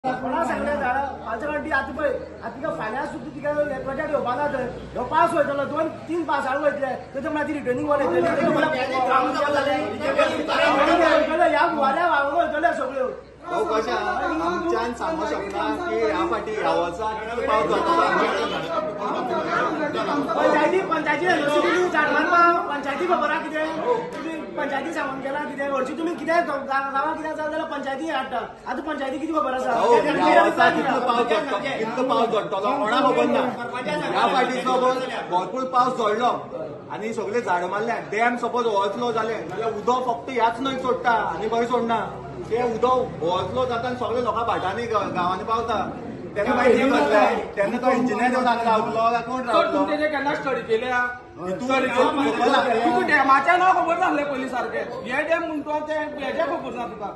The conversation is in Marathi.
कोणा सांगले फालसाकांटी आतां पळय आतां तिका फाल्यां सुद्दां तिका प्रोजेक्ट येवपा ना थंय ह्यो पास वयतलो 2-3 पास हाडून वयतले तेच्या मागीर रिटर्निंग वर येतली ह्या गुवाऱ्या व्हांवून वयतले सगळ्यो कशें आमच्यान सांगूंक शकना की ह्या फाटी ह्या वर्सा कितलो पावस पंचायती झाड मारपा पंचायती खबर आहा कितें तुमी पंचायती सांगून गेला कितें हरशीं तुमी कितें गांवां कितें जाता जाल्यार पंचायती हाडटा आतां पंचायती कितें खबर आसा ह्या वर्सा कितलो पावस झडटलो कोणाक खबर ना ह्या फाटीचो भरपूर पावस झडलो आनी सगळे झाड मारले डॅम सपोज ओवरफ्लो जाले जाल्यार उदक फक्त ह्याच न्हंयत सोडटा आनी खंय सोडना ते उदक ओवरफ्लो जाता आनी सगळे लोकां भाटांनी गांवांनी पावता तेन्ना मागीर कितें करतले तेन्ना तो इंजिनियर येवन हांगा रावतलो काय कोण रावतलो तेजे केन्ना स्टडी केल्या तुका डॅमाचें नांव खबर नासलें पयलीं सारकें हे डॅम म्हणटा ते हेजे खबर ना तुका